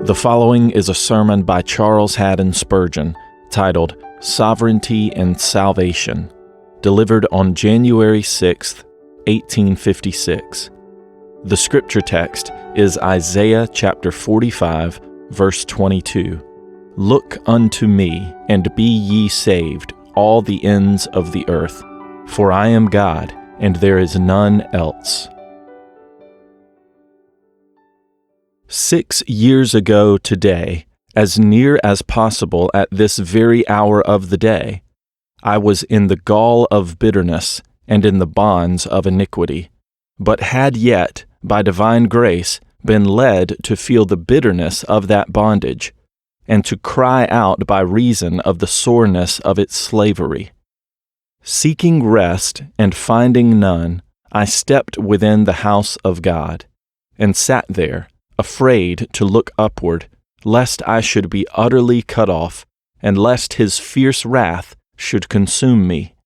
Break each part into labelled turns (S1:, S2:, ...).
S1: The following is a sermon by Charles Haddon Spurgeon titled Sovereignty and Salvation, delivered on January 6, 1856. The scripture text is Isaiah chapter 45, verse 22. Look unto me, and be ye saved, all the ends of the earth, for I am God, and there is none else. 6 years ago today, as near as possible at this very hour of the day, I was in the gall of bitterness and in the bonds of iniquity, but had yet, by divine grace, been led to feel the bitterness of that bondage, and to cry out by reason of the soreness of its slavery. Seeking rest and finding none, I stepped within the house of God, and sat there, afraid to look upward, lest I should be utterly cut off, and lest his fierce wrath should consume me.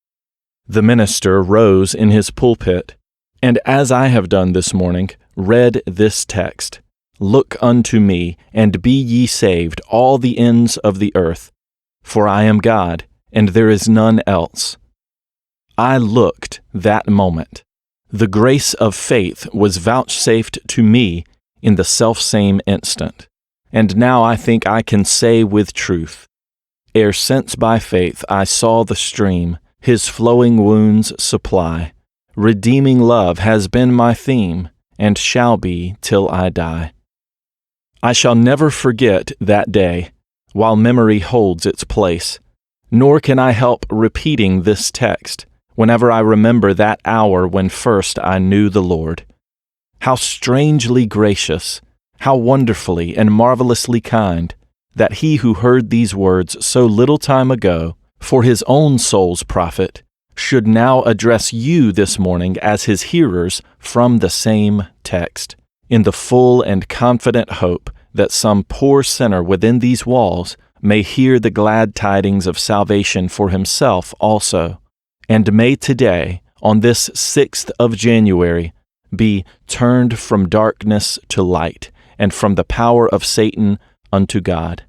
S1: The minister rose in his pulpit, and as I have done this morning, read this text, Look unto me, and be ye saved, all the ends of the earth, for I am God, and there is none else. I looked that moment. The grace of faith was vouchsafed to me in the selfsame instant, and now I think I can say with truth, ere since by faith I saw the stream, his flowing wounds supply, redeeming love has been my theme, and shall be till I die. I shall never forget that day, while memory holds its place, nor can I help repeating this text whenever I remember that hour when first I knew the Lord. How strangely gracious, how wonderfully and marvelously kind, that he who heard these words so little time ago, for his own soul's profit, should now address you this morning as his hearers from the same text, in the full and confident hope that some poor sinner within these walls may hear the glad tidings of salvation for himself also, and may today, on this 6th of January, be turned from darkness to light, and from the power of Satan unto God.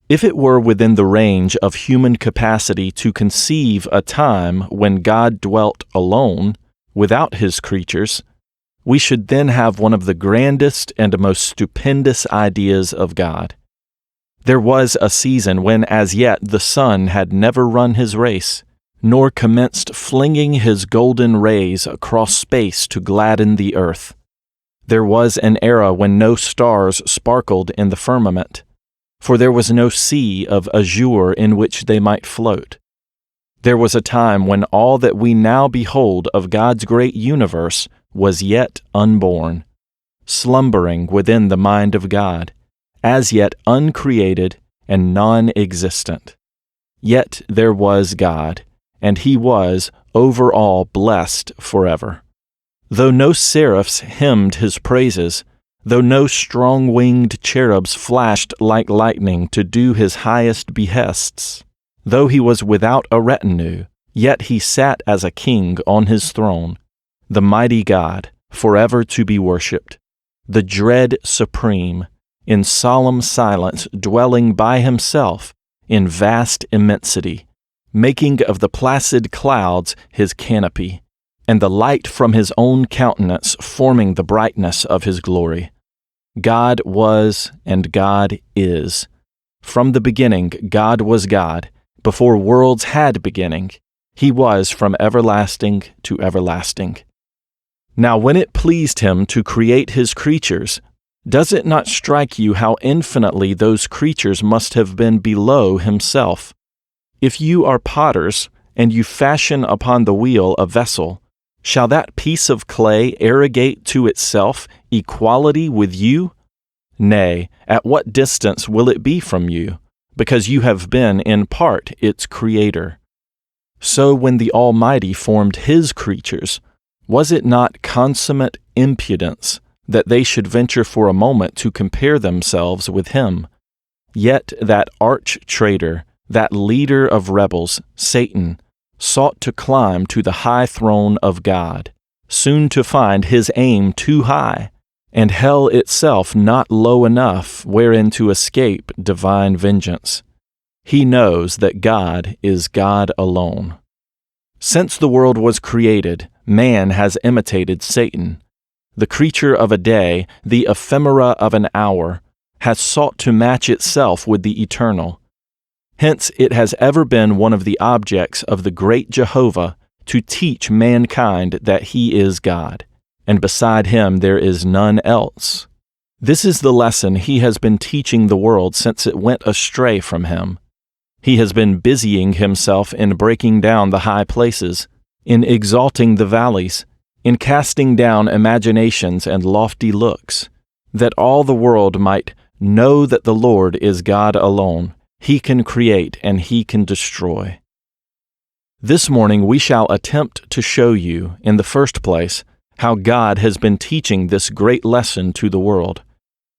S1: If it were within the range of human capacity to conceive a time when God dwelt alone, without his creatures, we should then have one of the grandest and most stupendous ideas of God. There was a season when as yet the sun had never run his race, nor commenced flinging his golden rays across space to gladden the earth. There was an era when no stars sparkled in the firmament, for there was no sea of azure in which they might float. There was a time when all that we now behold of God's great universe was yet unborn, slumbering within the mind of God, as yet uncreated and non-existent. Yet there was God, and he was, over all, blessed forever. Though no seraphs hymned his praises, though no strong-winged cherubs flashed like lightning to do his highest behests, though he was without a retinue, yet he sat as a king on his throne, the mighty God, forever to be worshipped, the dread supreme, in solemn silence dwelling by himself in vast immensity, making of the placid clouds his canopy, and the light from his own countenance forming the brightness of his glory. God was and God is. From the beginning God was God, before worlds had beginning. He was from everlasting to everlasting. Now when it pleased him to create his creatures, does it not strike you how infinitely those creatures must have been below himself? If you are potters, and you fashion upon the wheel a vessel, shall that piece of clay arrogate to itself equality with you? Nay, at what distance will it be from you, because you have been in part its creator? So when the Almighty formed his creatures, was it not consummate impudence that they should venture for a moment to compare themselves with him? Yet that arch traitor, that leader of rebels, Satan, sought to climb to the high throne of God, soon to find his aim too high, and hell itself not low enough wherein to escape divine vengeance. He knows that God is God alone. Since the world was created, man has imitated Satan. The creature of a day, the ephemera of an hour, has sought to match itself with the eternal. Hence it has ever been one of the objects of the great Jehovah to teach mankind that he is God, and beside him there is none else. This is the lesson he has been teaching the world since it went astray from him. He has been busying himself in breaking down the high places, in exalting the valleys, in casting down imaginations and lofty looks, that all the world might know that the Lord is God alone. He can create and he can destroy. This morning we shall attempt to show you, in the first place, how God has been teaching this great lesson to the world,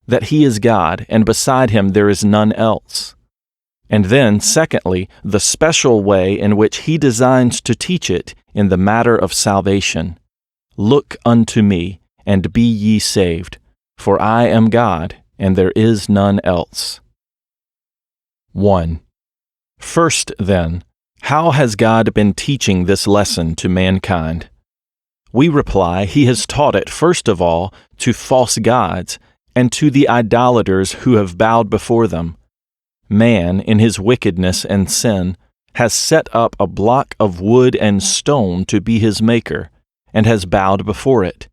S1: that he is God and beside him there is none else. And then, secondly, the special way in which he designs to teach it in the matter of salvation. Look unto me, and be ye saved, for I am God, and there is none else. 1. First, then, how has God been teaching this lesson to mankind? We reply, he has taught it, first of all, to false gods, and to the idolaters who have bowed before them. Man, in his wickedness and sin, has set up a block of wood and stone to be his maker, and has bowed before it.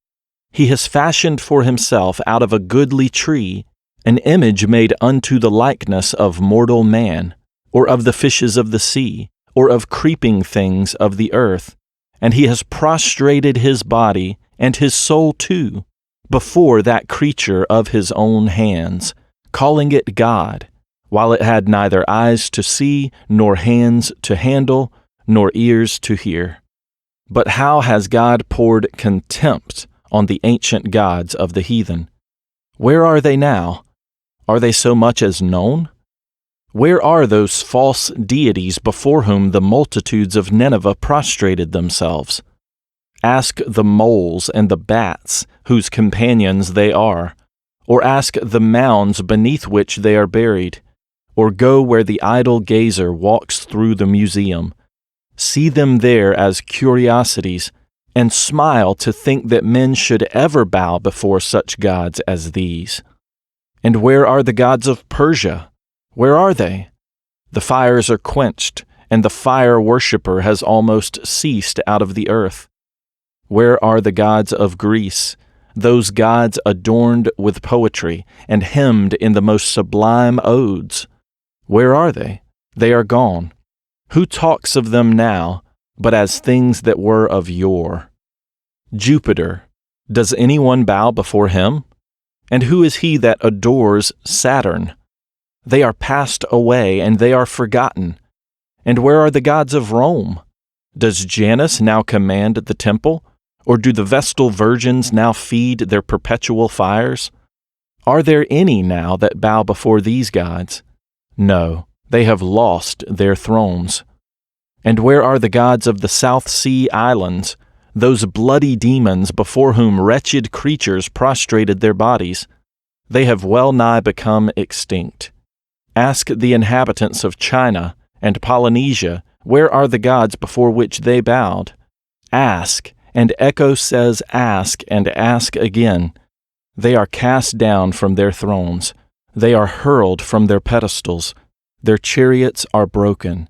S1: He has fashioned for himself out of a goodly tree an image made unto the likeness of mortal man, or of the fishes of the sea, or of creeping things of the earth, and he has prostrated his body, and his soul too, before that creature of his own hands, calling it God, while it had neither eyes to see, nor hands to handle, nor ears to hear. But how has God poured contempt on the ancient gods of the heathen? Where are they now? Are they so much as known? Where are those false deities before whom the multitudes of Nineveh prostrated themselves? Ask the moles and the bats, whose companions they are, or ask the mounds beneath which they are buried, or go where the idle gazer walks through the museum. See them there as curiosities, and smile to think that men should ever bow before such gods as these. And where are the gods of Persia? Where are they? The fires are quenched, and the fire worshipper has almost ceased out of the earth. Where are the gods of Greece, those gods adorned with poetry and hymned in the most sublime odes? Where are they? They are gone. Who talks of them now, but as things that were of yore? Jupiter, does anyone bow before him? And who is he that adores Saturn? They are passed away, and they are forgotten. And where are the gods of Rome? Does Janus now command the temple? Or do the Vestal virgins now feed their perpetual fires? Are there any now that bow before these gods? No, they have lost their thrones. And where are the gods of the South Sea Islands, those bloody demons before whom wretched creatures prostrated their bodies? They have well nigh become extinct. Ask the inhabitants of China and Polynesia, where are the gods before which they bowed? Ask, and Echo says ask and ask again. They are cast down from their thrones. They are hurled from their pedestals. Their chariots are broken.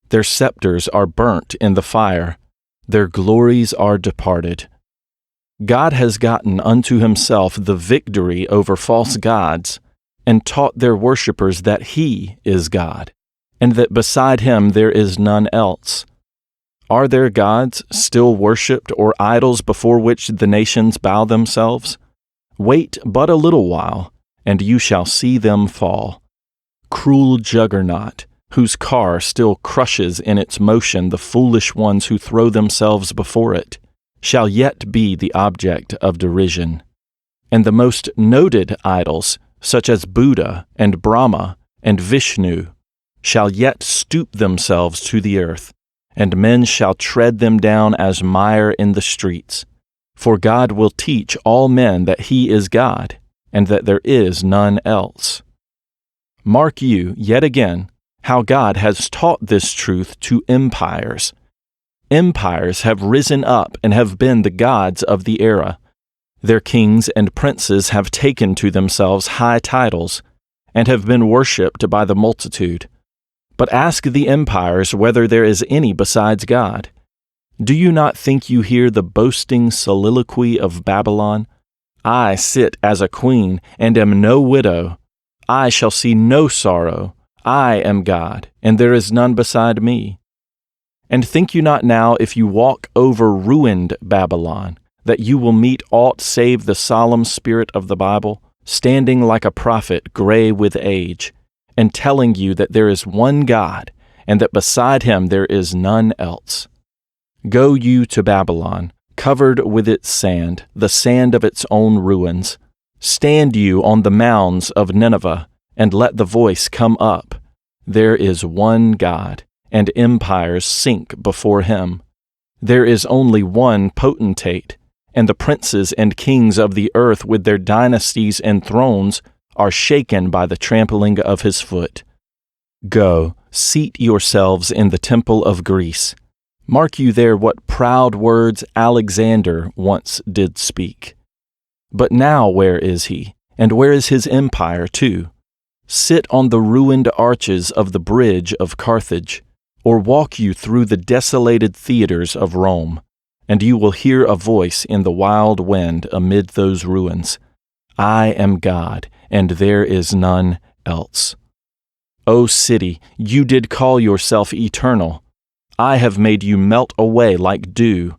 S1: Their scepters are burnt in the fire. Their glories are departed. God has gotten unto himself the victory over false gods, and taught their worshippers that he is God, and that beside him there is none else. Are there gods still worshipped, or idols before which the nations bow themselves? Wait but a little while, and you shall see them fall. Cruel juggernaut, whose car still crushes in its motion the foolish ones who throw themselves before it, shall yet be the object of derision. And the most noted idols, such as Buddha and Brahma and Vishnu, shall yet stoop themselves to the earth, and men shall tread them down as mire in the streets. For God will teach all men that He is God, and that there is none else. Mark you, yet again, how God has taught this truth to empires. Empires have risen up and have been the gods of the era. Their kings and princes have taken to themselves high titles, and have been worshipped by the multitude. But ask the empires whether there is any besides God. Do you not think you hear the boasting soliloquy of Babylon? I sit as a queen, and am no widow. I shall see no sorrow. I am God, and there is none beside me. And think you not now, if you walk over ruined Babylon, that you will meet aught save the solemn spirit of the Bible, standing like a prophet gray with age, and telling you that there is one God, and that beside Him there is none else? Go you to Babylon, covered with its sand, the sand of its own ruins. Stand you on the mounds of Nineveh, and let the voice come up. There is one God, and empires sink before Him. There is only one potentate, and the princes and kings of the earth with their dynasties and thrones are shaken by the trampling of His foot. Go, seat yourselves in the temple of Greece. Mark you there what proud words Alexander once did speak. But now where is he, and where is his empire too? Sit on the ruined arches of the bridge of Carthage, or walk you through the desolated theaters of Rome, and you will hear a voice in the wild wind amid those ruins. I am God, and there is none else. O city, you did call yourself eternal. I have made you melt away like dew.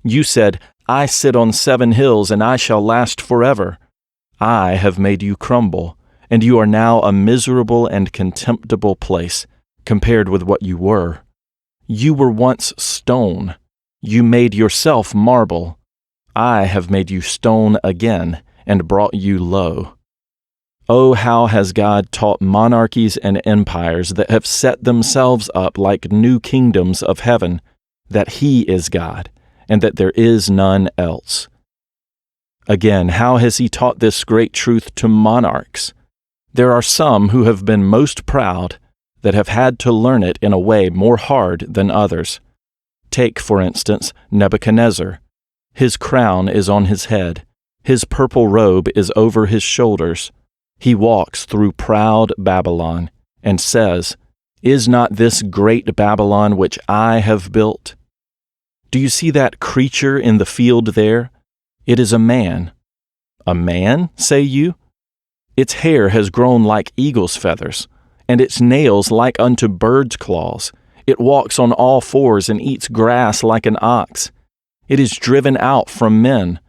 S1: You said, I sit on 7 hills, and I shall last forever. I have made you crumble, and you are now a miserable and contemptible place, compared with what you were. You were once stone. You made yourself marble. I have made you stone again, and brought you low. Oh, how has God taught monarchies and empires that have set themselves up like new kingdoms of heaven, that He is God, and that there is none else. Again, how has He taught this great truth to monarchs? There are some who have been most proud, that have had to learn it in a way more hard than others. Take, for instance, Nebuchadnezzar. His crown is on his head. His purple robe is over his shoulders. He walks through proud Babylon, and says, Is not this great Babylon which I have built? Do you see that creature in the field there? It is a man. A man, say you? Its hair has grown like eagle's feathers, and its nails like unto bird's claws. It walks on all fours and eats grass like an ox. It is driven out from men.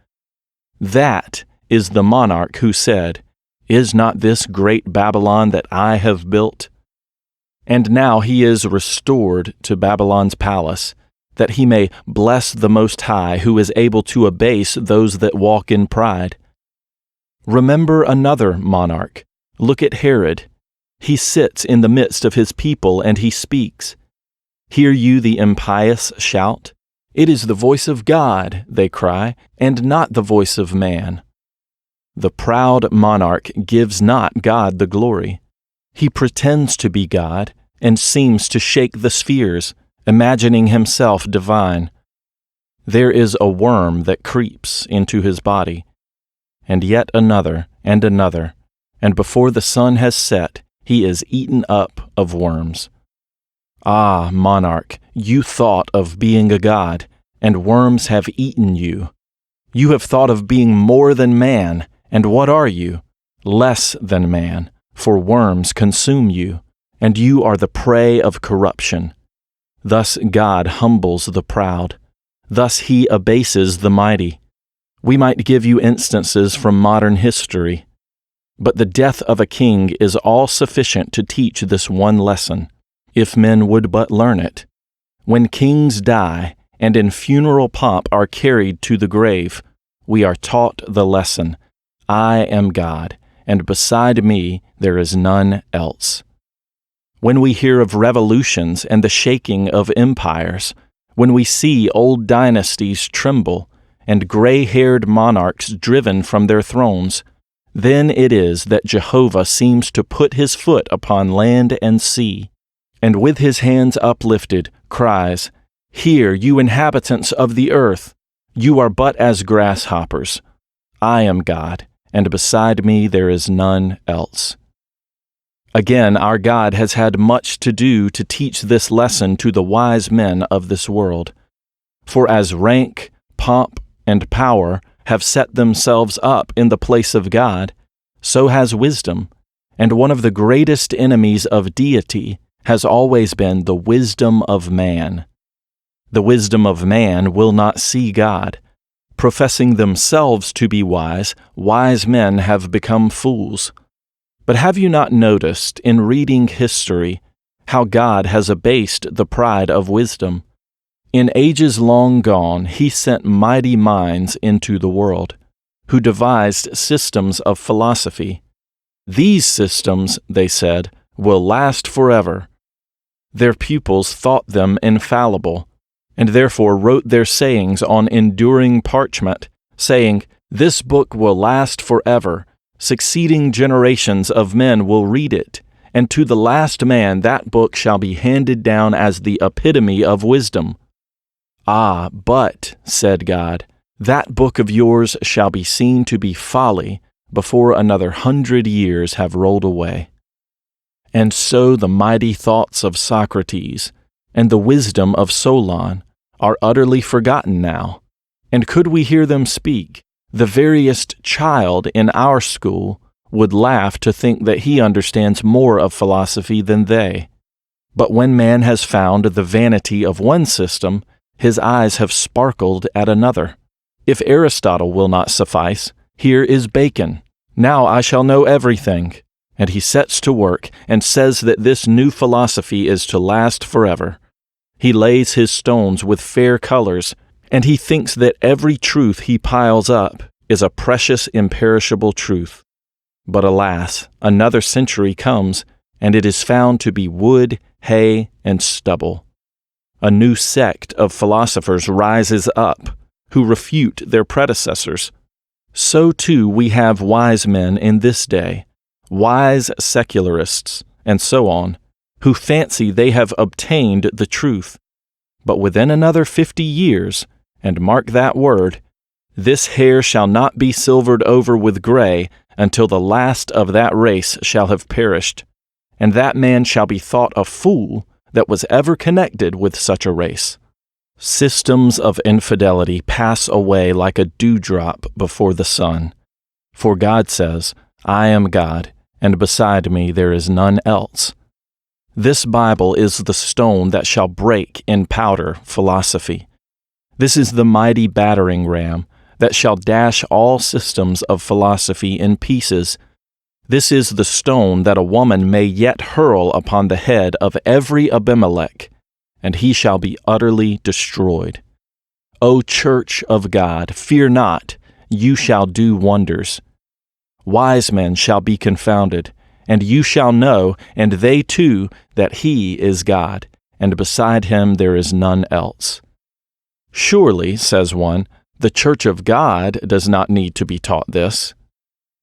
S1: That is the monarch who said, Is not this great Babylon that I have built? And now he is restored to Babylon's palace, that he may bless the Most High, who is able to abase those that walk in pride. Remember another monarch. Look at Herod. He sits in the midst of his people, and he speaks. Hear you the impious shout? It is the voice of God, they cry, and not the voice of man. The proud monarch gives not God the glory. He pretends to be God, and seems to shake the spheres, imagining himself divine. There is a worm that creeps into his body, and yet another, and before the sun has set, he is eaten up of worms. Ah, monarch, you thought of being a god, and worms have eaten you. You have thought of being more than man, and what are you? Less than man, for worms consume you, and you are the prey of corruption. Thus God humbles the proud. Thus He abases the mighty. We might give you instances from modern history, but the death of a king is all sufficient to teach this one lesson, if men would but learn it. When kings die, and in funeral pomp are carried to the grave, we are taught the lesson, I am God, and beside me there is none else. When we hear of revolutions and the shaking of empires, when we see old dynasties tremble, and gray-haired monarchs driven from their thrones, then it is that Jehovah seems to put his foot upon land and sea, and with his hands uplifted cries, "Hear, you inhabitants of the earth! You are but as grasshoppers. I am God, and beside me there is none else." Again, our God has had much to do to teach this lesson to the wise men of this world. For as rank, pomp, and power have set themselves up in the place of God, so has wisdom, and one of the greatest enemies of deity has always been the wisdom of man. The wisdom of man will not see God. Professing themselves to be wise, wise men have become fools. But have you not noticed, in reading history, how God has abased the pride of wisdom? In ages long gone, he sent mighty minds into the world, who devised systems of philosophy. These systems, they said, will last forever. Their pupils thought them infallible, and therefore wrote their sayings on enduring parchment, saying, "This book will last forever. Succeeding generations of men will read it, and to the last man that book shall be handed down as the epitome of wisdom." "Ah, but," said God, "that book of yours shall be seen to be folly before another 100 years have rolled away." And so the mighty thoughts of Socrates and the wisdom of Solon are utterly forgotten now, and could we hear them speak, the veriest child in our school would laugh to think that he understands more of philosophy than they. But when man has found the vanity of one system, his eyes have sparkled at another. If Aristotle will not suffice, here is Bacon. Now I shall know everything. And he sets to work and says that this new philosophy is to last forever. He lays his stones with fair colors, and he thinks that every truth he piles up is a precious, imperishable truth. But alas, another century comes, and it is found to be wood, hay, and stubble. A new sect of philosophers rises up, who refute their predecessors. So too we have wise men in this day, wise secularists, and so on, who fancy they have obtained the truth. But within another 50 years, and mark that word, this hair shall not be silvered over with gray until the last of that race shall have perished, and that man shall be thought a fool that was ever connected with such a race. Systems of infidelity pass away like a dewdrop before the sun. For God says, "I am God, and beside me there is none else." This Bible is the stone that shall break in powder philosophy. This is the mighty battering ram that shall dash all systems of philosophy in pieces. This is the stone that a woman may yet hurl upon the head of every Abimelech, and he shall be utterly destroyed. O Church of God, fear not, you shall do wonders. Wise men shall be confounded, and you shall know, and they too, that he is God, and beside him there is none else. Surely, says one, the Church of God does not need to be taught this.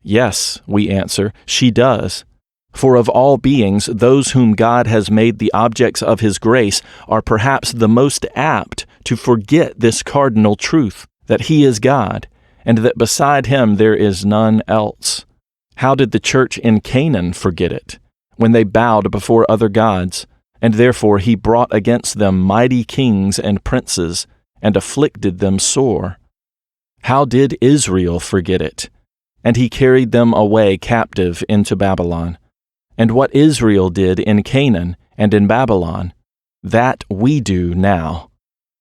S1: Yes, we answer, she does. For of all beings, those whom God has made the objects of his grace are perhaps the most apt to forget this cardinal truth, that he is God, and that beside him there is none else. How did the church in Canaan forget it, when they bowed before other gods, and therefore he brought against them mighty kings and princes, and afflicted them sore? How did Israel forget it? And he carried them away captive into Babylon. And what Israel did in Canaan and in Babylon, that we do now.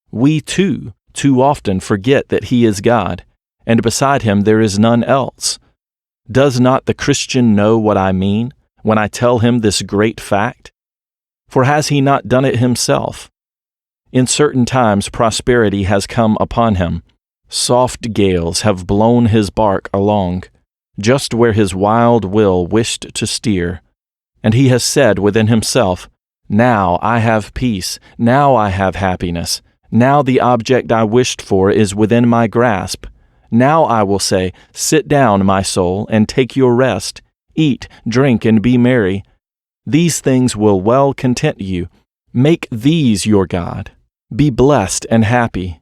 S1: We too often forget that he is God, and beside him there is none else. Does not the Christian know what I mean when I tell him this great fact? For has he not done it himself? In certain times prosperity has come upon him. Soft gales have blown his bark along, just where his wild will wished to steer. And he has said within himself, "Now I have peace, now I have happiness, Now the object I wished for is within my grasp. Now I will say, sit down, my soul, and take your rest. Eat, drink, and be merry. These things will well content you. Make these your God. Be blessed and happy.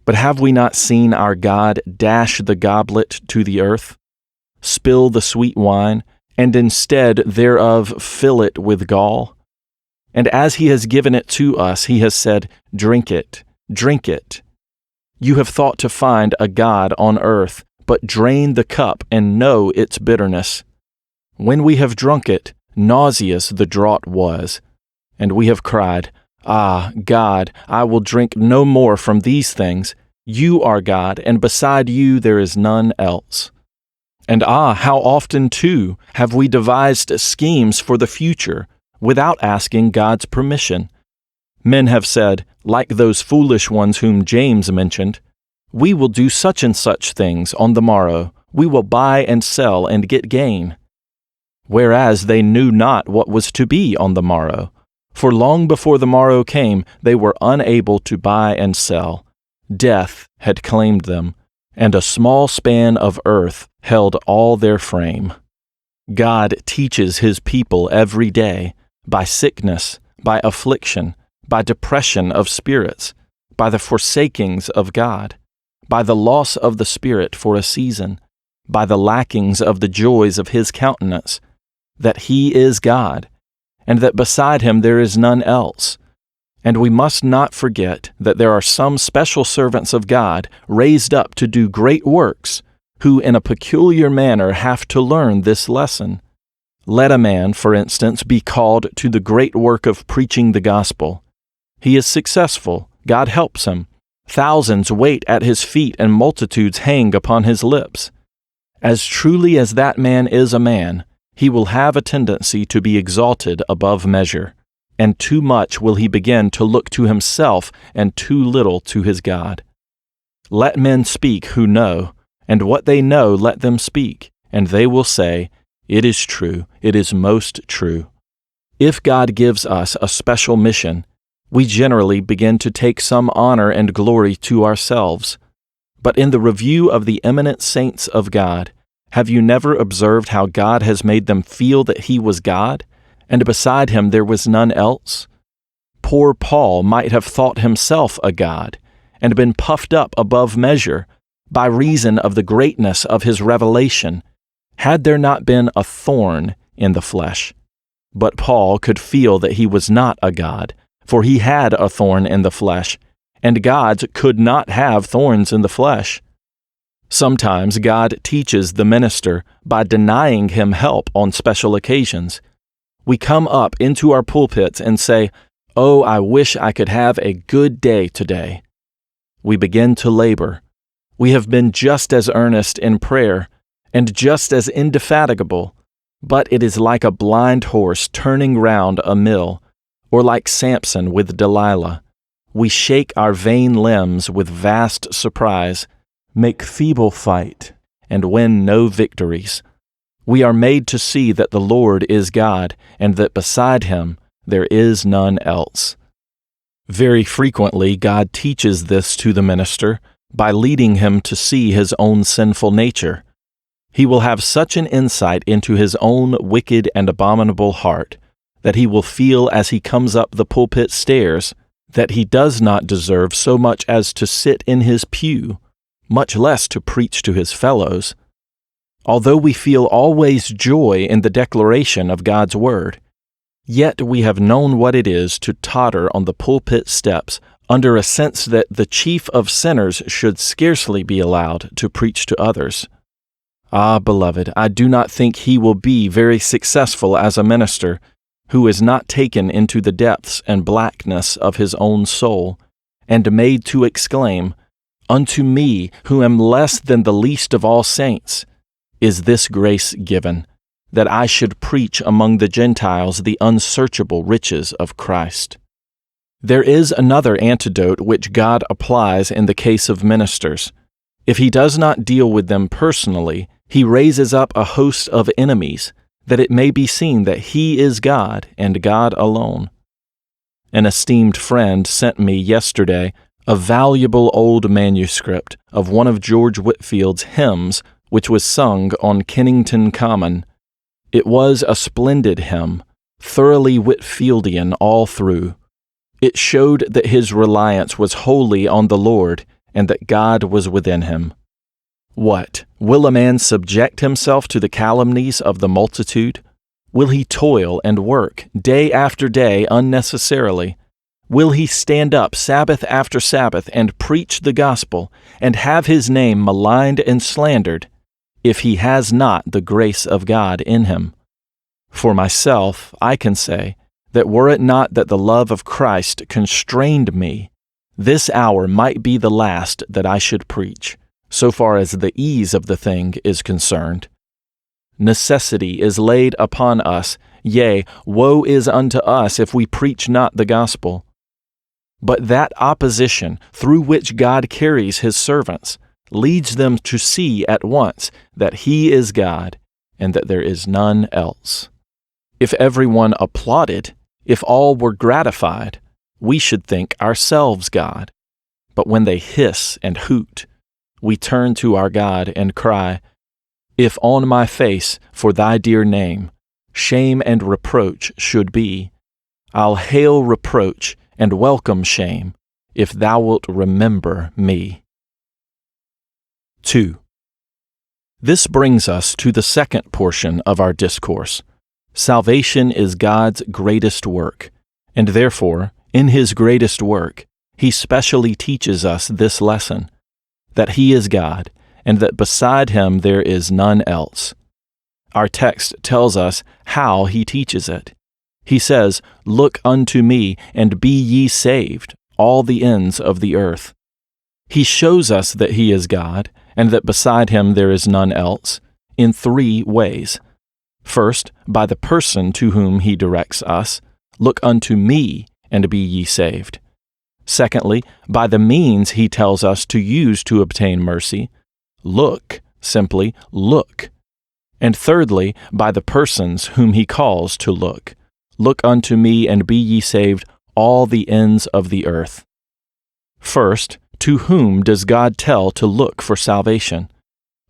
S1: But have we not seen our God dash the goblet to the earth, spill the sweet wine, and instead thereof fill it with gall? And as he has given it to us, he has said, drink it, drink it. You have thought to find a God on earth, but drain the cup and know its bitterness. When we have drunk it, nauseous the draught was, and we have cried, Ah, God, I will drink no more from these things. You are God, and beside you there is none else. And how often, too, have we devised schemes for the future without asking God's permission? Men have said, like those foolish ones whom James mentioned, we will do such and such things on the morrow. We will buy and sell and get gain. Whereas they knew not what was to be on the morrow. For long before the morrow came, they were unable to buy and sell. Death had claimed them, and a small span of earth held all their frame. God teaches his people every day, by sickness, by affliction, by depression of spirits, by the forsakings of God, by the loss of the Spirit for a season, by the lackings of the joys of his countenance, that he is God, and that beside him there is none else. And we must not forget that there are some special servants of God raised up to do great works, who in a peculiar manner have to learn this lesson. Let a man, for instance, be called to the great work of preaching the gospel. He is successful, God helps him. Thousands wait at his feet and multitudes hang upon his lips. As truly as that man is a man, he will have a tendency to be exalted above measure, and too much will he begin to look to himself and too little to his God. Let men speak who know, and what they know let them speak, and they will say, it is true, it is most true. If God gives us a special mission, we generally begin to take some honor and glory to ourselves. But in the review of the eminent saints of God, have you never observed how God has made them feel that he was God, and beside him there was none else? Poor Paul might have thought himself a god, and been puffed up above measure, by reason of the greatness of his revelation, had there not been a thorn in the flesh. But Paul could feel that he was not a god, for he had a thorn in the flesh, and gods could not have thorns in the flesh. Sometimes God teaches the minister by denying him help on special occasions. We come up into our pulpits and say, "Oh, I wish I could have a good day today." We begin to labor. We have been just as earnest in prayer and just as indefatigable, but it is like a blind horse turning round a mill, or like Samson with Delilah. We shake our vain limbs with vast surprise, make feeble fight, and win no victories. We are made to see that the Lord is God, and that beside him there is none else. Very frequently God teaches this to the minister by leading him to see his own sinful nature. He will have such an insight into his own wicked and abominable heart that he will feel as he comes up the pulpit stairs that he does not deserve so much as to sit in his pew, much less to preach to his fellows. Although we feel always joy in the declaration of God's word, yet we have known what it is to totter on the pulpit steps under a sense that the chief of sinners should scarcely be allowed to preach to others. Ah, beloved, I do not think he will be very successful as a minister who is not taken into the depths and blackness of his own soul, and made to exclaim, "Unto me, who am less than the least of all saints, is this grace given, that I should preach among the Gentiles the unsearchable riches of Christ." There is another antidote which God applies in the case of ministers. If he does not deal with them personally, he raises up a host of enemies, that it may be seen that he is God and God alone. An esteemed friend sent me yesterday a valuable old manuscript of one of George Whitfield's hymns, which was sung on Kennington Common. It was a splendid hymn, thoroughly Whitfieldian all through. It showed that his reliance was wholly on the Lord, and that God was within him. What? Will a man subject himself to the calumnies of the multitude? Will he toil and work day after day unnecessarily? Will he stand up Sabbath after Sabbath and preach the gospel, and have his name maligned and slandered, if he has not the grace of God in him? For myself, I can say that were it not that the love of Christ constrained me, this hour might be the last that I should preach, so far as the ease of the thing is concerned. Necessity is laid upon us, yea, woe is unto us if we preach not the gospel. But that opposition through which God carries his servants leads them to see at once that he is God and that there is none else. If everyone applauded, if all were gratified, we should think ourselves God. But when they hiss and hoot, we turn to our God and cry, "If on my face for thy dear name shame and reproach should be, I'll hail reproach and welcome shame, if thou wilt remember me." 2. This brings us to the second portion of our discourse. Salvation is God's greatest work, and therefore, in his greatest work, he specially teaches us this lesson, that he is God, and that beside him there is none else. Our text tells us how he teaches it. He says, "Look unto me, and be ye saved, all the ends of the earth." He shows us that he is God, and that beside him there is none else, in 3 ways. First, by the person to whom he directs us, "Look unto me, and be ye saved." Secondly, by the means he tells us to use to obtain mercy, "Look," simply, "look." And thirdly, by the persons whom he calls to look, "Look unto me, and be ye saved, all the ends of the earth." First, to whom does God tell to look for salvation?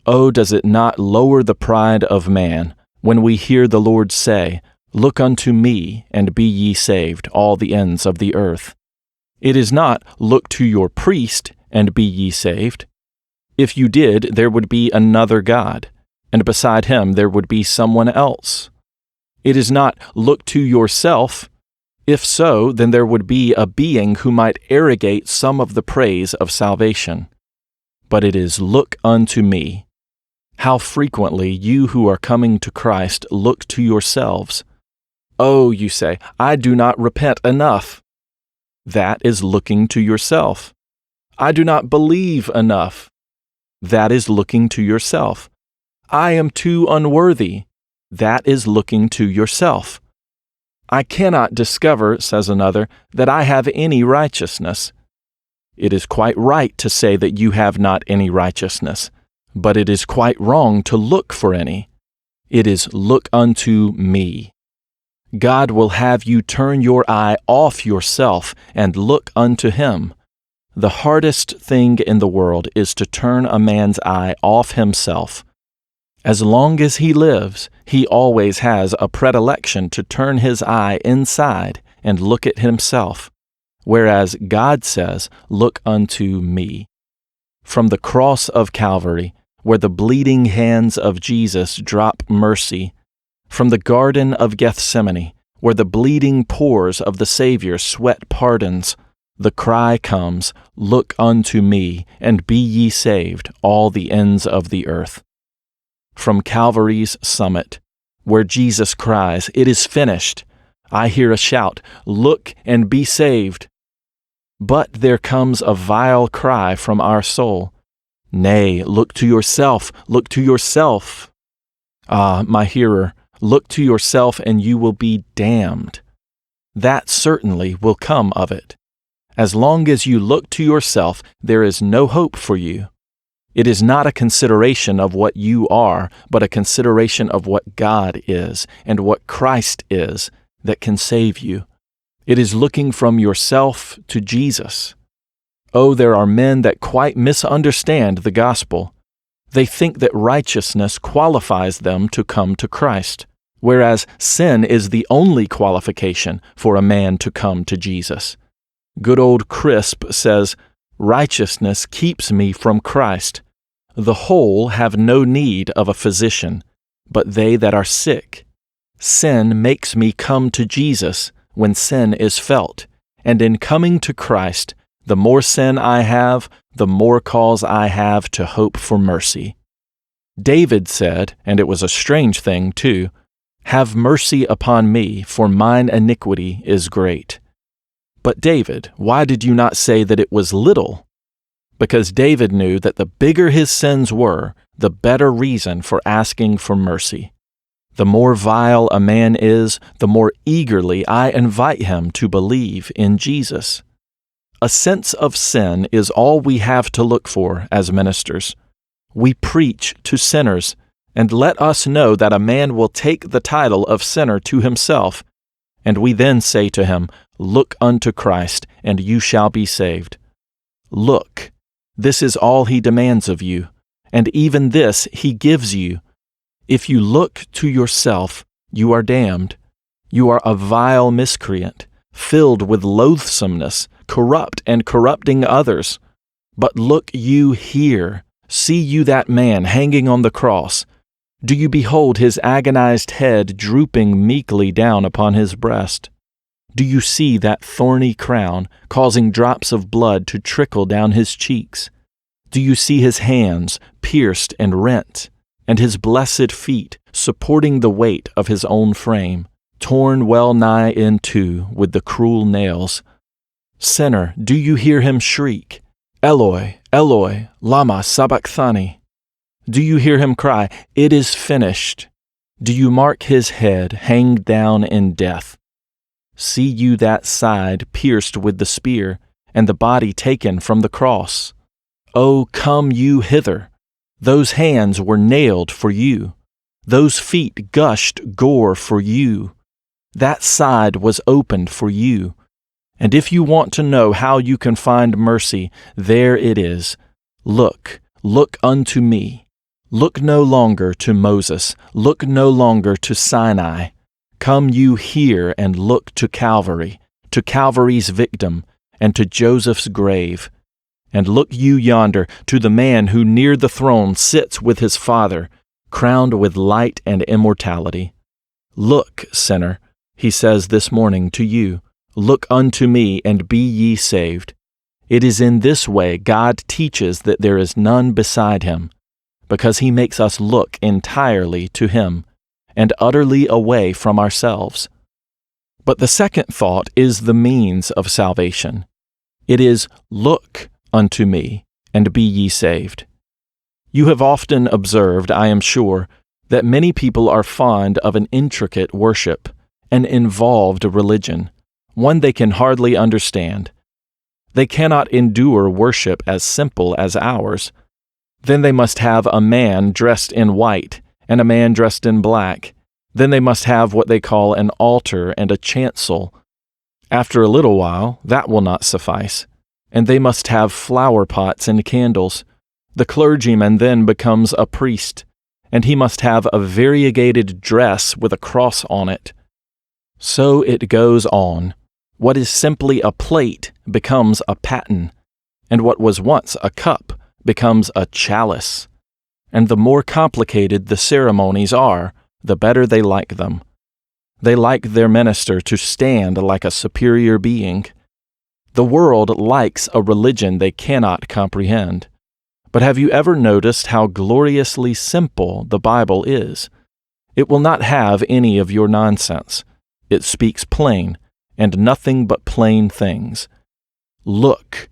S1: Oh, does it not lower the pride of man when we hear the Lord say, "Look unto me, and be ye saved, all the ends of the earth"? It is not, "Look to your priest, and be ye saved." If you did, there would be another God, and beside him there would be someone else. It is not, "Look to yourself." If so, then there would be a being who might arrogate some of the praise of salvation. But it is, "Look unto me." How frequently you who are coming to Christ look to yourselves. "Oh," you say, "I do not repent enough." That is looking to yourself. "I do not believe enough." That is looking to yourself. "I am too unworthy." That is looking to yourself. "I cannot discover," says another, "that I have any righteousness." It is quite right to say that you have not any righteousness, but it is quite wrong to look for any. It is, "Look unto me." God will have you turn your eye off yourself and look unto him. The hardest thing in the world is to turn a man's eye off himself. As long as he lives, he always has a predilection to turn his eye inside and look at himself, whereas God says, "Look unto me." From the cross of Calvary, where the bleeding hands of Jesus drop mercy, from the Garden of Gethsemane, where the bleeding pores of the Savior sweat pardons, the cry comes, "Look unto me, and be ye saved, all the ends of the earth." From Calvary's summit, where Jesus cries, "It is finished," I hear a shout, "Look and be saved." But there comes a vile cry from our soul, "Nay, look to yourself, look to yourself." Ah, my hearer, look to yourself and you will be damned. That certainly will come of it. As long as you look to yourself, there is no hope for you. It is not a consideration of what you are, but a consideration of what God is and what Christ is that can save you. It is looking from yourself to Jesus. Oh, there are men that quite misunderstand the gospel. They think that righteousness qualifies them to come to Christ, whereas sin is the only qualification for a man to come to Jesus. Good old Crisp says, "Righteousness keeps me from Christ. The whole have no need of a physician, but they that are sick. Sin makes me come to Jesus when sin is felt, and in coming to Christ, the more sin I have, the more cause I have to hope for mercy." David said, and it was a strange thing too, "Have mercy upon me, for mine iniquity is great." But David, why did you not say that it was little? Because David knew that the bigger his sins were, the better reason for asking for mercy. The more vile a man is, the more eagerly I invite him to believe in Jesus. A sense of sin is all we have to look for as ministers. We preach to sinners, and let us know that a man will take the title of sinner to himself, and we then say to him, "Look unto Christ, and you shall be saved." Look, this is all he demands of you, and even this he gives you. If you look to yourself, you are damned. You are a vile miscreant, filled with loathsomeness, corrupt and corrupting others. But look you here, see you that man hanging on the cross. Do you behold his agonized head drooping meekly down upon his breast? Do you see that thorny crown causing drops of blood to trickle down his cheeks? Do you see his hands pierced and rent, and his blessed feet supporting the weight of his own frame, torn well nigh in two with the cruel nails? Sinner, do you hear him shriek, "Eloi, Eloi, lama sabachthani"? Do you hear him cry, "It is finished"? Do you mark his head hanged down in death? See you that side pierced with the spear, and the body taken from the cross? Oh, come you hither. Those hands were nailed for you. Those feet gushed gore for you. That side was opened for you. And if you want to know how you can find mercy, there it is. Look, look unto me. Look no longer to Moses. Look no longer to Sinai. Come you here and look to Calvary's victim, and to Joseph's grave. And look you yonder to the man who near the throne sits with his Father, crowned with light and immortality. Look, sinner, he says this morning to you, look unto me, and be ye saved. It is in this way God teaches that there is none beside him, because he makes us look entirely to him, and utterly away from ourselves. But the second thought is the means of salvation. It is, look unto me, and be ye saved. You have often observed, I am sure, that many people are fond of an intricate worship, an involved religion, one they can hardly understand. They cannot endure worship as simple as ours. Then they must have a man dressed in white and a man dressed in black. Then they must have what they call an altar and a chancel. After a little while, that will not suffice, and they must have flower pots and candles. The clergyman then becomes a priest, and he must have a variegated dress with a cross on it. So it goes on. What is simply a plate becomes a paten, and what was once a cup becomes a chalice. And the more complicated the ceremonies are, the better they like them. They like their minister to stand like a superior being. The world likes a religion they cannot comprehend. But have you ever noticed how gloriously simple the Bible is? It will not have any of your nonsense. It speaks plain, and nothing but plain things. Look.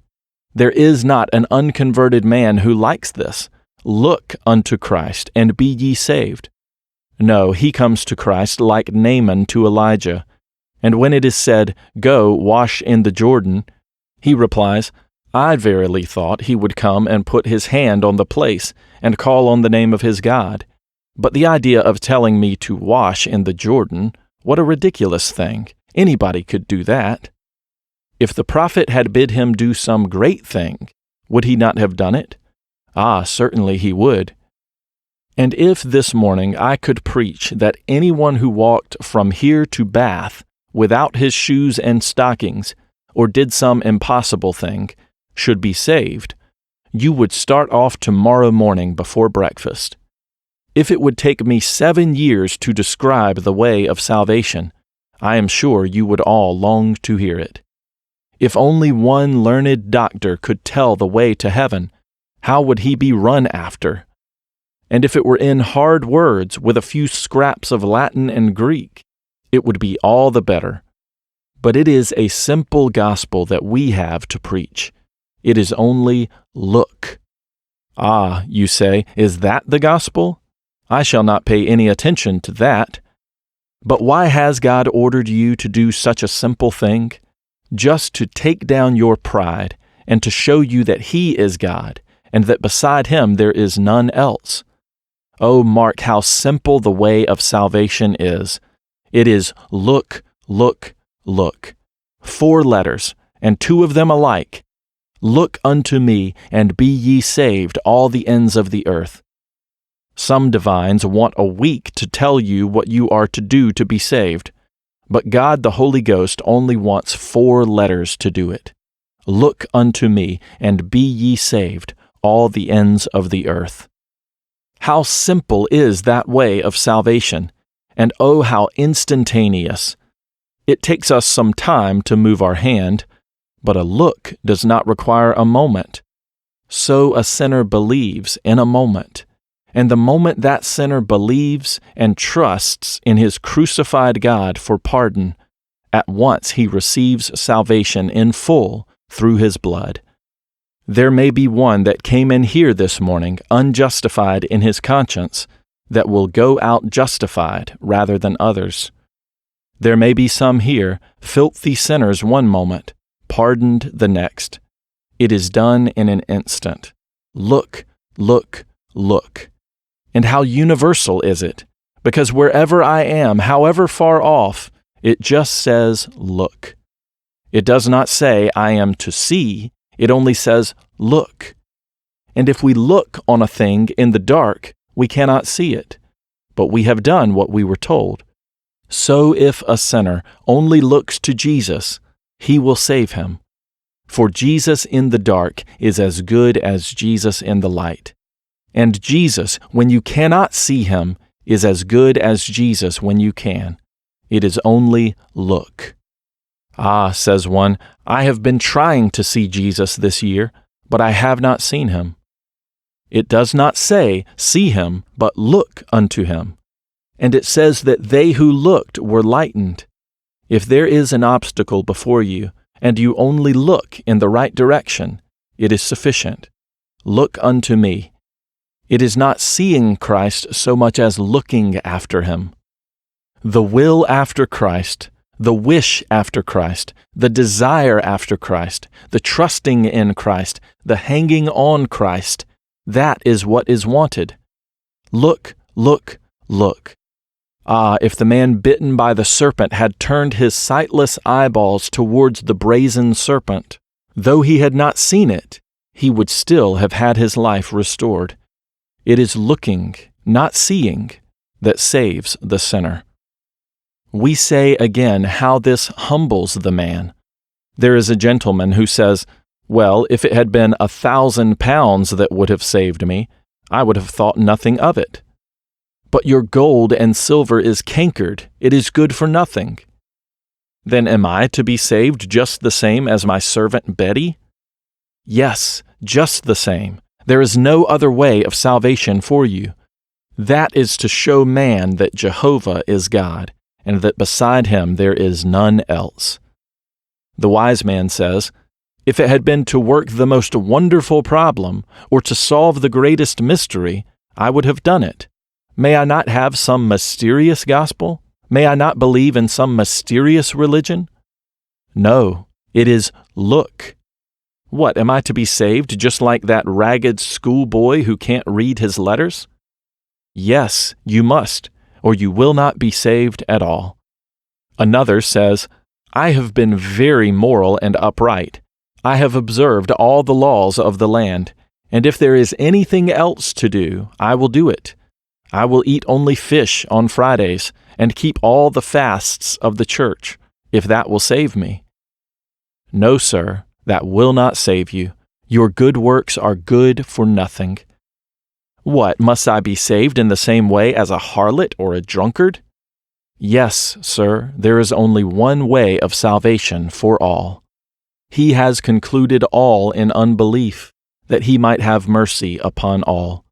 S1: There is not an unconverted man who likes this. Look unto Christ, and be ye saved. No, he comes to Christ like Naaman to Elijah. And when it is said, "Go, wash in the Jordan," he replies, "I verily thought he would come and put his hand on the place and call on the name of his God. But the idea of telling me to wash in the Jordan, what a ridiculous thing. Anybody could do that. If the prophet had bid him do some great thing, would he not have done it? Certainly he would. And if this morning I could preach that anyone who walked from here to Bath without his shoes and stockings, or did some impossible thing, should be saved, you would start off tomorrow morning before breakfast. If it would take me 7 years to describe the way of salvation, I am sure you would all long to hear it. If only one learned doctor could tell the way to heaven, how would he be run after? And if it were in hard words with a few scraps of Latin and Greek, it would be all the better. But it is a simple gospel that we have to preach. It is only, look. You say, is that the gospel? I shall not pay any attention to that. But why has God ordered you to do such a simple thing? Just to take down your pride and to show you that He is God, and that beside Him there is none else. Oh, mark how simple the way of salvation is. It is look, look, look. 4 letters, and 2 of them alike. Look unto me, and be ye saved, all the ends of the earth. Some divines want a week to tell you what you are to do to be saved, but God the Holy Ghost only wants 4 letters to do it. Look unto me, and be ye saved, all the ends of the earth. How simple is that way of salvation, and oh, how instantaneous. It takes us some time to move our hand, but a look does not require a moment. So a sinner believes in a moment, and the moment that sinner believes and trusts in his crucified God for pardon, at once he receives salvation in full through His blood. There may be one that came in here this morning unjustified in his conscience that will go out justified rather than others. There may be some here, filthy sinners one moment, pardoned the next. It is done in an instant. Look, look, look. And how universal is it? Because wherever I am, however far off, it just says, look. It does not say I am to see, it only says, look. And if we look on a thing in the dark, we cannot see it. But we have done what we were told. So if a sinner only looks to Jesus, He will save him. For Jesus in the dark is as good as Jesus in the light. And Jesus, when you cannot see Him, is as good as Jesus when you can. It is only look. Says one, I have been trying to see Jesus this year, but I have not seen Him. It does not say, see Him, but look unto Him. And it says that they who looked were lightened. If there is an obstacle before you, and you only look in the right direction, it is sufficient. Look unto me. It is not seeing Christ so much as looking after Him. The will after Christ, the wish after Christ, the desire after Christ, the trusting in Christ, the hanging on Christ, that is what is wanted. Look, look, look. If the man bitten by the serpent had turned his sightless eyeballs towards the brazen serpent, though he had not seen it, he would still have had his life restored. It is looking, not seeing, that saves the sinner. We say again how this humbles the man. There is a gentleman who says, well, if it had been 1,000 pounds that would have saved me, I would have thought nothing of it. But your gold and silver is cankered, it is good for nothing. Then am I to be saved just the same as my servant Betty? Yes, just the same. There is no other way of salvation for you. That is to show man that Jehovah is God, and that beside Him there is none else. The wise man says, if it had been to work the most wonderful problem, or to solve the greatest mystery, I would have done it. May I not have some mysterious gospel? May I not believe in some mysterious religion? No, it is look. What, am I to be saved just like that ragged schoolboy who can't read his letters? Yes, you must, or you will not be saved at all. Another says, I have been very moral and upright. I have observed all the laws of the land, and if there is anything else to do, I will do it. I will eat only fish on Fridays and keep all the fasts of the church, if that will save me. No, sir, that will not save you. Your good works are good for nothing. What, must I be saved in the same way as a harlot or a drunkard? Yes, sir, there is only one way of salvation for all. He has concluded all in unbelief, that he might have mercy upon all.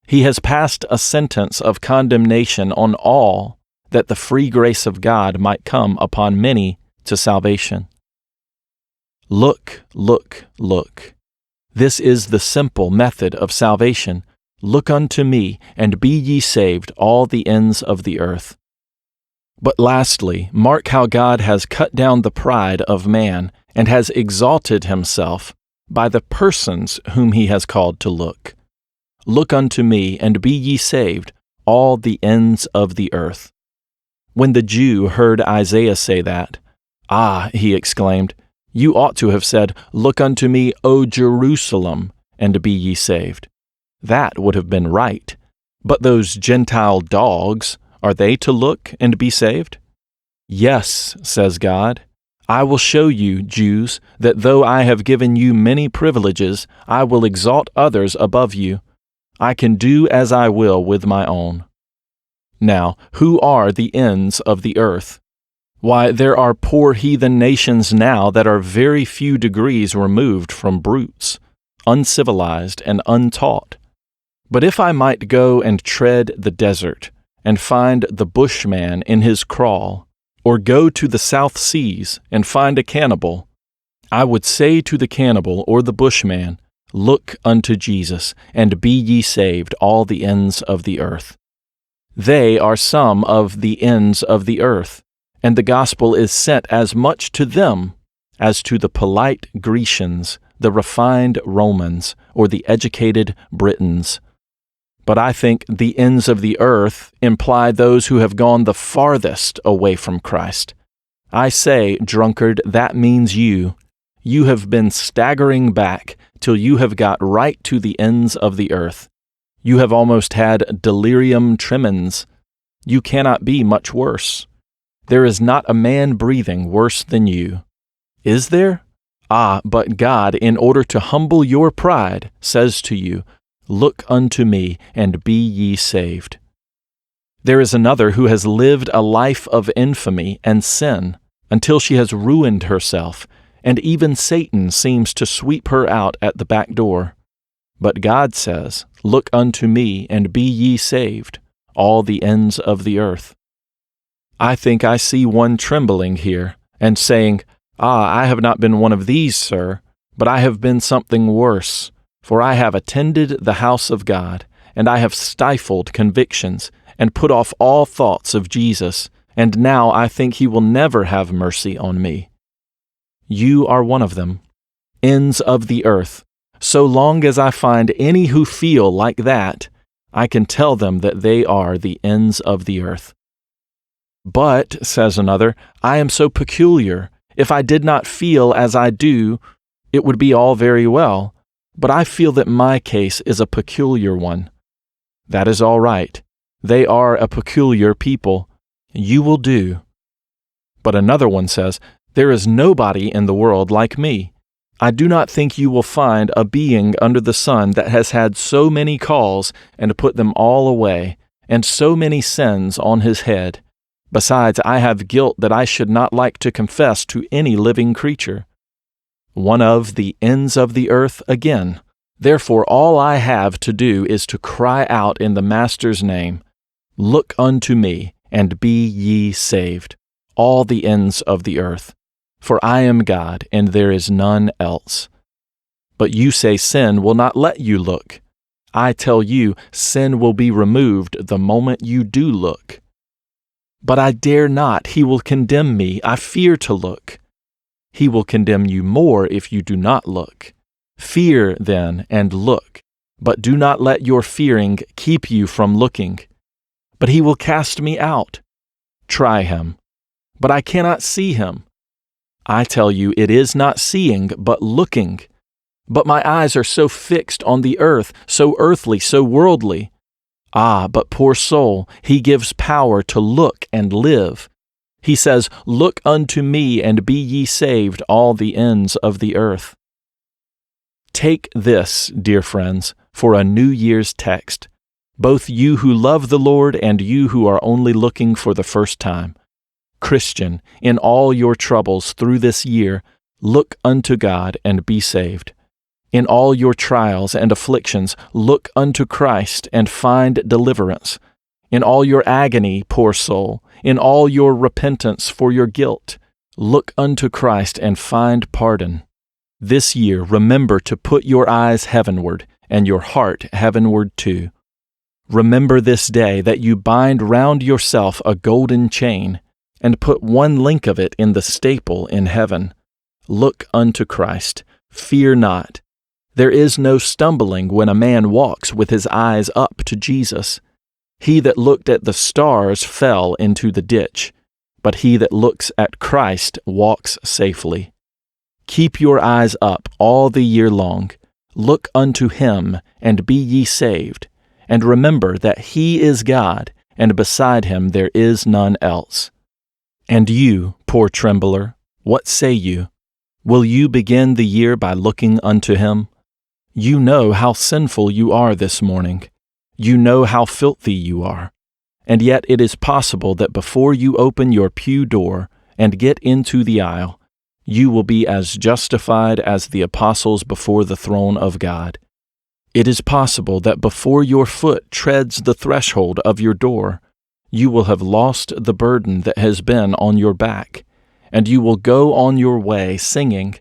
S1: He has passed a sentence of condemnation on all, that the free grace of God might come upon many to salvation. Look, look, look. This is the simple method of salvation. Look unto me, and be ye saved, all the ends of the earth. But lastly, mark how God has cut down the pride of man, and has exalted himself by the persons whom he has called to look. Look unto me, and be ye saved, all the ends of the earth. When the Jew heard Isaiah say that, "Ah," he exclaimed, "you ought to have said, Look unto me, O Jerusalem, and be ye saved." That would have been right. But those Gentile dogs, are they to look and be saved? Yes, says God. I will show you, Jews, that though I have given you many privileges, I will exalt others above you. I can do as I will with my own. Now, who are the ends of the earth? Why, there are poor heathen nations now that are very few degrees removed from brutes, uncivilized and untaught. But if I might go and tread the desert, and find the bushman in his kraal, or go to the South Seas and find a cannibal, I would say to the cannibal or the bushman, Look unto Jesus, and be ye saved, all the ends of the earth. They are some of the ends of the earth, and the gospel is sent as much to them as to the polite Grecians, the refined Romans, or the educated Britons. But I think the ends of the earth imply those who have gone the farthest away from Christ. I say, drunkard, that means you. You have been staggering back till you have got right to the ends of the earth. You have almost had delirium tremens. You cannot be much worse. There is not a man breathing worse than you. Is there? Ah, but God, in order to humble your pride, says to you, Look unto me, and be ye saved. There is another who has lived a life of infamy and sin until she has ruined herself, and even Satan seems to sweep her out at the back door. But God says, Look unto me, and be ye saved, all the ends of the earth. I think I see one trembling here, and saying, Ah, I have not been one of these, sir, but I have been something worse. For I have attended the house of God, and I have stifled convictions, and put off all thoughts of Jesus, and now I think he will never have mercy on me. You are one of them, ends of the earth. So long as I find any who feel like that, I can tell them that they are the ends of the earth. But, says another, I am so peculiar. If I did not feel as I do, it would be all very well. But I feel that my case is a peculiar one. That is all right. They are a peculiar people. You will do. But another one says, There is nobody in the world like me. I do not think you will find a being under the sun that has had so many calls and put them all away, and so many sins on his head. Besides, I have guilt that I should not like to confess to any living creature. One of the ends of the earth again. Therefore all I have to do is to cry out in the Master's name, Look unto me, and be ye saved, all the ends of the earth. For I am God, and there is none else. But you say sin will not let you look. I tell you, sin will be removed the moment you do look. But I dare not, he will condemn me, I fear to look. He will condemn you more if you do not look. Fear, then, and look, but do not let your fearing keep you from looking. But he will cast me out. Try him. But I cannot see him. I tell you, it is not seeing, but looking. But my eyes are so fixed on the earth, so earthly, so worldly. Ah, but poor soul, he gives power to look and live. He says, Look unto me, and be ye saved, all the ends of the earth. Take this, dear friends, for a New Year's text, both you who love the Lord and you who are only looking for the first time. Christian, in all your troubles through this year, look unto God and be saved. In all your trials and afflictions, look unto Christ and find deliverance. In all your agony, poor soul, in all your repentance for your guilt, look unto Christ and find pardon. This year, remember to put your eyes heavenward and your heart heavenward too. Remember this day that you bind round yourself a golden chain, and put one link of it in the staple in heaven. Look unto Christ. Fear not. There is no stumbling when a man walks with his eyes up to Jesus. He that looked at the stars fell into the ditch, but he that looks at Christ walks safely. Keep your eyes up all the year long. Look unto him, and be ye saved. And remember that he is God, and beside him there is none else. And you, poor trembler, what say you? Will you begin the year by looking unto him? You know how sinful you are this morning. You know how filthy you are. And yet it is possible that before you open your pew door and get into the aisle, you will be as justified as the apostles before the throne of God. It is possible that before your foot treads the threshold of your door, you will have lost the burden that has been on your back, and you will go on your way singing,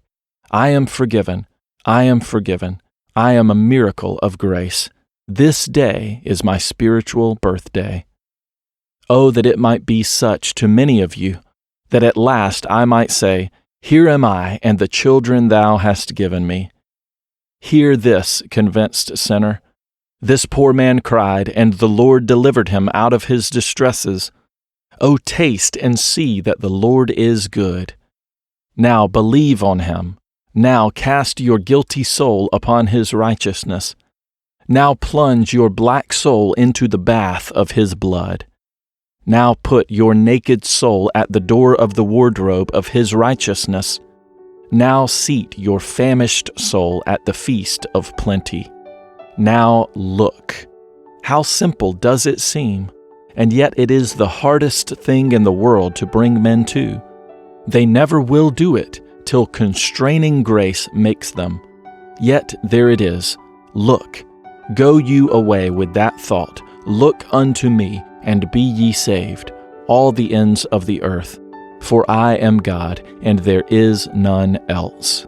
S1: I am forgiven, I am forgiven, I am a miracle of grace. This day is my spiritual birthday. Oh, that it might be such to many of you, that at last I might say, Here am I, and the children thou hast given me. Hear this, convinced sinner. This poor man cried, and the Lord delivered him out of his distresses. O taste and see that the Lord is good. Now believe on him. Now cast your guilty soul upon his righteousness. Now plunge your black soul into the bath of his blood. Now put your naked soul at the door of the wardrobe of his righteousness. Now seat your famished soul at the feast of plenty. Now look. How simple does it seem, and yet it is the hardest thing in the world to bring men to. They never will do it till constraining grace makes them. Yet there it is. Look. Go you away with that thought. Look unto me, and be ye saved, all the ends of the earth. For I am God, and there is none else.